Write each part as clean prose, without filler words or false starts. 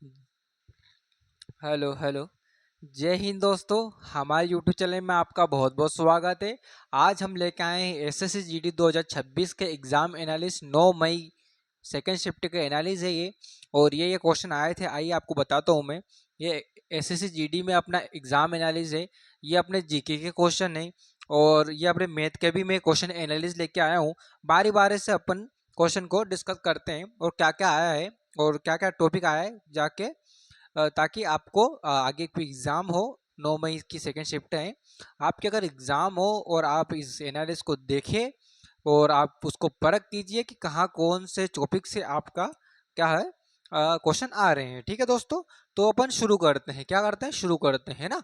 Hello hello. जय हिंद दोस्तों। हमारे यूट्यूब चैनल में आपका बहुत बहुत स्वागत है। आज हम लेके आए हैं एसएससी जीडी 2026 के एग्जाम एनालिस्ट 9 मई सेकेंड शिफ्ट के एनालिस है ये। और ये क्वेश्चन आए थे, आइए आपको बताता हूँ मैं। ये एसएससी जीडी में अपना एग्जाम एनालिस है। ये अपने जीके के क्वेश्चन है और ये अपने मैथ के भी मैं क्वेश्चन एनालिस लेके आया हूँ। बारी बारी से अपन क्वेश्चन को डिस्कस करते हैं और क्या क्या आया है और क्या क्या टॉपिक आया है जाके, ताकि आपको आगे कोई एग्ज़ाम हो। 9 मई की सेकेंड शिफ्ट है। आपके अगर एग्ज़ाम हो और आप इस एनालिसिस को देखें और आप उसको परख कीजिए कि कहाँ कौन से टॉपिक से आपका क्या है क्वेश्चन आ रहे हैं। ठीक है दोस्तों, तो अपन शुरू करते हैं। क्या करते हैं, शुरू करते हैं ना।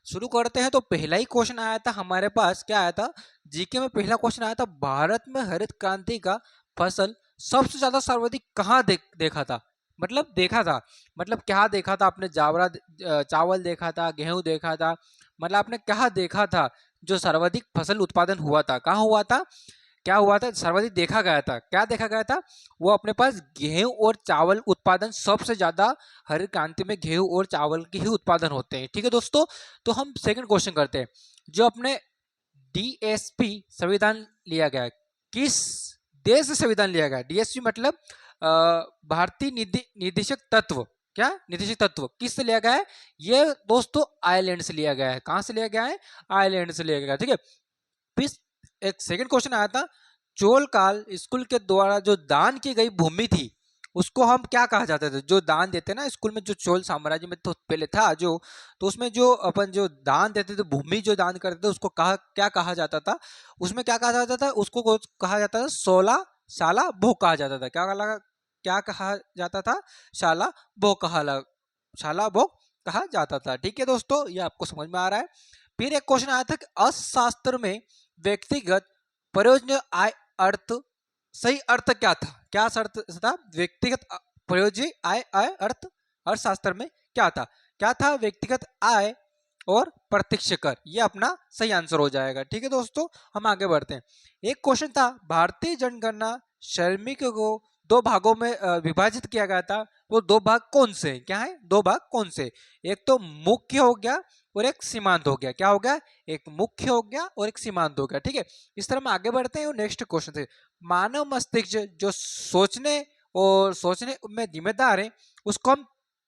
शुरू करते हैं। तो पहला ही क्वेश्चन आया था हमारे पास, क्या आया था जीके में। पहला क्वेश्चन आया था, भारत में हरित क्रांति का फसल सबसे ज्यादा सर्वाधिक कहाँ देखा था। मतलब देखा था, मतलब क्या देखा था आपने। चावल देखा था, गेहूं देखा था, मतलब आपने क्या देखा था जो सर्वाधिक फसल उत्पादन हुआ था, कहाँ हुआ था, क्या हुआ था, सर्वाधिक देखा गया था, क्या देखा गया था। वो अपने पास गेहूं और चावल उत्पादन सबसे ज्यादा हरित क्रांति में गेहूं और चावल के ही उत्पादन होते हैं। ठीक है दोस्तों, तो हम सेकंड क्वेश्चन करते हैं। जो अपने डीएसपी संविधान लिया गया है, किस देश से संविधान लिया गया। डीएसपी मतलब भारतीय निदेशक तत्व। क्या निदेशक तत्व किससे लिया गया है। ये दोस्तों आयरलैंड से लिया गया है। कहां से लिया गया है, आयरलैंड से लिया गया है। ठीक है। फिर एक सेकंड क्वेश्चन आया था, चोल काल स्कूल के द्वारा जो दान की गई भूमि थी उसको हम क्या कहा जाता था। जो दान देते ना स्कूल में, जो चोल साम्राज्य में तो पहले था जो, तो उसमें जो अपन जो दान देते थे, भूमि जो दान करते थे, उसको कहा क्या कहा जाता था। उसमें क्या कहा जाता था, उसको कहा जाता था सोला शाला भोग कहा जाता था। क्या कहा जाता था, शाला भोग शाला भोग कहा जाता था। ठीक है दोस्तों, ये आपको समझ में आ रहा है। फिर एक क्वेश्चन आया था कि अर्थशास्त्र में व्यक्तिगत प्रयोजन आय अर्थ सही अर्थ क्या था। क्या अर्थ था व्यक्तिगत प्रयोज्य आय आय अर्थ, अर्थशास्त्र में क्या था व्यक्तिगत आय और प्रत्यक्ष कर। ये अपना सही आंसर हो जाएगा। ठीक है दोस्तों, हम आगे बढ़ते हैं। एक क्वेश्चन था, भारतीय जनगणना श्रमिकों को दो भागों में विभाजित किया गया था। वो दो भाग कौन से, क्या है दो भाग कौन से। एक तो मुख्य हो गया और एक सीमांत हो गया। क्या हो गया, एक मुख्य हो गया और एक सीमांत हो गया। ठीक है, इस तरह हम आगे बढ़ते हैं। नेक्स्ट क्वेश्चन से, मानव मस्तिष्क जो सोचने और सोचने में जिम्मेदार है, उसको हम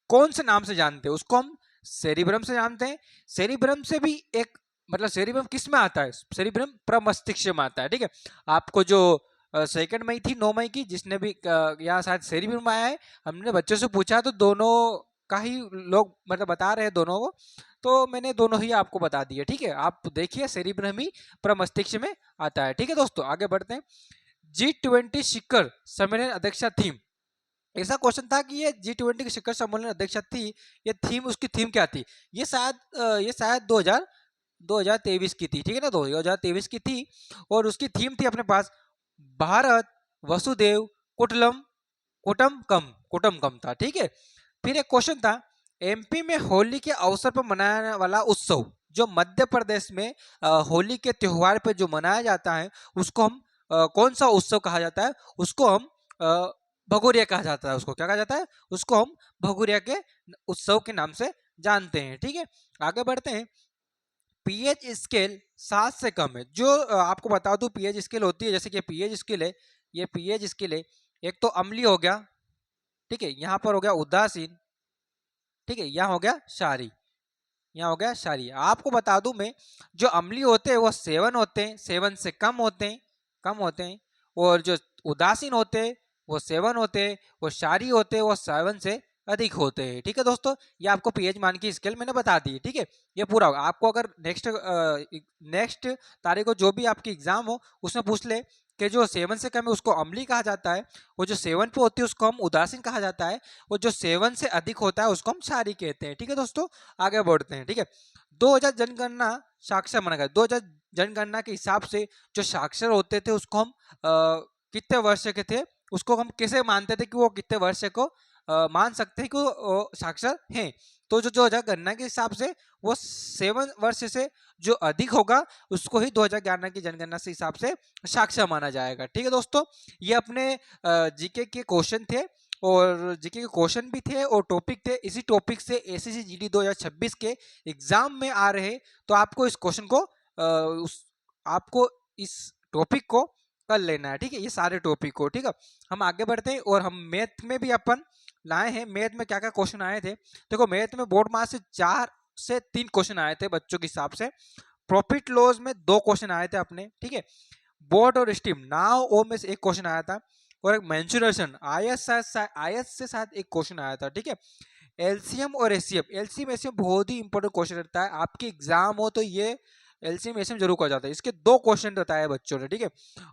कौन से नाम से जानते हैं। उसको हम सेरिब्रम से जानते हैं। सेरिब्रम से भी एक, मतलब सेरिब्रम किस में आता है, सेरिब्रम प्रमस्तिष्क में आता है। ठीक है, आपको जो सेकंड मई थी 9 मई की, जिसने भी यहाँ शायद सेरिब्रम आया है, हमने बच्चों से पूछा तो दोनों का ही लोग मतलब बता रहे हैं दोनों को, तो मैंने दोनों ही आपको बता दिए। ठीक है, आप देखिए सेरिब्रम ही प्रमस्तिष्क में आता है। ठीक है दोस्तों, आगे बढ़ते हैं। G20 शिखर सम्मेलन अध्यक्षा थीम। ऐसा क्वेश्चन था कि ये G20 की शिखर सम्मेलन अध्यक्षा थी, ये थीम, उसकी थीम क्या थी। ये शायद 2023 की थी। ठीक है ना, 2023 की थी। और उसकी थीम थी अपने पास, भारत वसुदेव कुटलम कुटुम्बकम था। ठीक है। फिर एक क्वेश्चन था, एमपी में होली के अवसर पर मनाने वाला उत्सव जो मध्य प्रदेश में होली के त्योहार पर जो मनाया जाता है, उसको हम कौन सा उत्सव कहा जाता है। उसको हम भगोरिया कहा जाता है। उसको क्या कहा जाता है, उसको हम भगोरिया के उत्सव के नाम से जानते हैं। ठीक है, आगे बढ़ते हैं। पीएच स्केल 7 से कम है। जो आपको बता दूं पीएच स्केल होती है, जैसे कि पीएच स्केल है, ये पीएच स्केल है। एक तो अम्लीय हो गया, ठीक है, यहाँ पर हो गया उदासीन, ठीक है, यहाँ हो गया शारी, यहाँ हो गया शारी। आपको बता दूं मैं, जो अम्लीय होते हैं वो 7 होते हैं, 7 से कम होते हैं, कम होते हैं। और जो उदासीन होते हैं वो 7 होते हैं, वो शारी होते हैं वो 7 से अधिक होते हैं। ठीक है दोस्तों, ये आपको पीएच मान की स्केल मैंने बता दी। ठीक है, ये पूरा होगा। आपको अगर नेक्स्ट तारीख को जो भी आपकी एग्जाम हो उसमें पूछ ले कि जो 7 से कम है उसको अम्लीय कहा जाता है, वो जो 7 पे होती है उसको हम उदासीन कहा जाता है, वो जो 7 से अधिक होता है उसको हम शारी कहते हैं। ठीक है दोस्तों, आगे बढ़ते हैं। ठीक है, 2000 जनगणना साक्षर माना गया। 2000 जनगणना के हिसाब से जो साक्षर होते थे उसको हम कितने वर्ष के थे, उसको हम कैसे मानते थे कि वो कितने वर्ष को मान सकते हैं कि वो साक्षर हैं। तो जो 2000 गणना के हिसाब से वो 7 वर्ष से जो अधिक होगा उसको ही 2011 की जनगणना से हिसाब से साक्षर माना जाएगा। ठीक है दोस्तों, ये अपने जीके के क्वेश्चन थे और जीके के क्वेश्चन भी थे और टॉपिक थे। इसी टॉपिक से एसएससी जीडी 2026 के एग्जाम में आ रहे, तो आपको इस क्वेश्चन को आपको इस टॉपिक को कर लेना है, ठीक है, ये सारे टॉपिक को। ठीक है, हम आगे बढ़ते हैं और हम मैथ में भी अपन लाए हैं। मैथ में क्या क्या क्वेश्चन आए थे, देखो मैथ में बोर्ड मार्क्स से 4 से 3 क्वेश्चन आए थे बच्चों के हिसाब से। प्रॉफिट लॉस में 2 क्वेश्चन आए थे अपने, ठीक है। बोट और स्टीम नाव ओ में से एक क्वेश्चन आया था, और एक मेंसुरेशन आयत से शायद एक क्वेश्चन आया था, ठीक है। एलसीएम और एचसीएफ, एलसीएम एचसीएफ बहुत ही इंपॉर्टेंट क्वेश्चन रहता है, आपके एग्जाम हो तो ये एलसीएम एचसीएम जरूर कर जाता है। इसके 2 क्वेश्चन बताए बच्चों ने, ठीक है।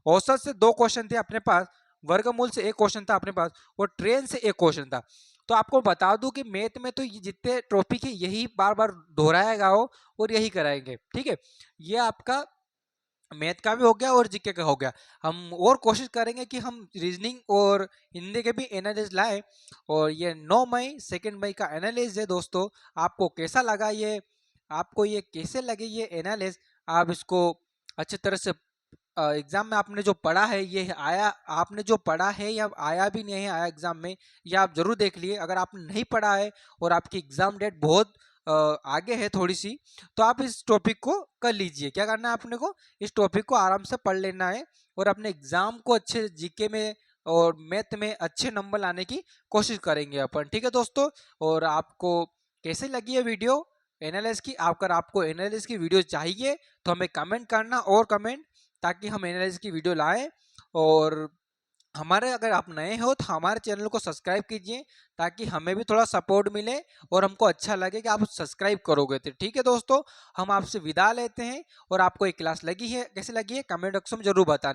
औसत से 2 क्वेश्चन थे अपने पास, वर्गमूल से 1 क्वेश्चन था अपने पास, और ट्रेन से 1 क्वेश्चन था। तो आपको बता दूं कि मैथ में तो ये जितने टॉपिक है यही बार बार दोहराएगा हो और यही कराएंगे, ठीक है। ये आपका मैथ का भी हो गया और जीके का हो गया। हम और कोशिश करेंगे कि हम रीजनिंग और हिंदी के भी एनालिसिस लाएं। और ये 9 मई 2 मई का एनालिसिस है दोस्तों। आपको कैसा लगा ये, आपको ये कैसे लगे ये एनालिसिस, आप इसको अच्छी तरह से एग्जाम में आपने जो पढ़ा है ये आया, आपने जो पढ़ा है या आया भी नहीं है आया एग्जाम में, ये आप जरूर देख लिए। अगर आपने नहीं पढ़ा है और आपकी एग्जाम डेट बहुत आगे है थोड़ी सी, तो आप इस टॉपिक को कर लीजिए। क्या करना है आपने को, इस टॉपिक को आराम से पढ़ लेना है और अपने एग्जाम को अच्छे जीके में और मैथ में अच्छे नंबर लाने की कोशिश करेंगे अपन, ठीक है दोस्तों। और आपको कैसे लगी है वीडियो एनालिसिस की, अगर आपको एनालिसिस की वीडियो चाहिए तो हमें कमेंट करना और कमेंट, ताकि हम एनालिसिस की वीडियो लाएं। और हमारे अगर आप नए हो तो हमारे चैनल को सब्सक्राइब कीजिए, ताकि हमें भी थोड़ा सपोर्ट मिले और हमको अच्छा लगे कि आप सब्सक्राइब करोगे। तो ठीक है दोस्तों, हम आपसे विदा लेते हैं। और आपको ये क्लास लगी है, कैसी लगी है, कमेंट बॉक्स में जरूर बताना।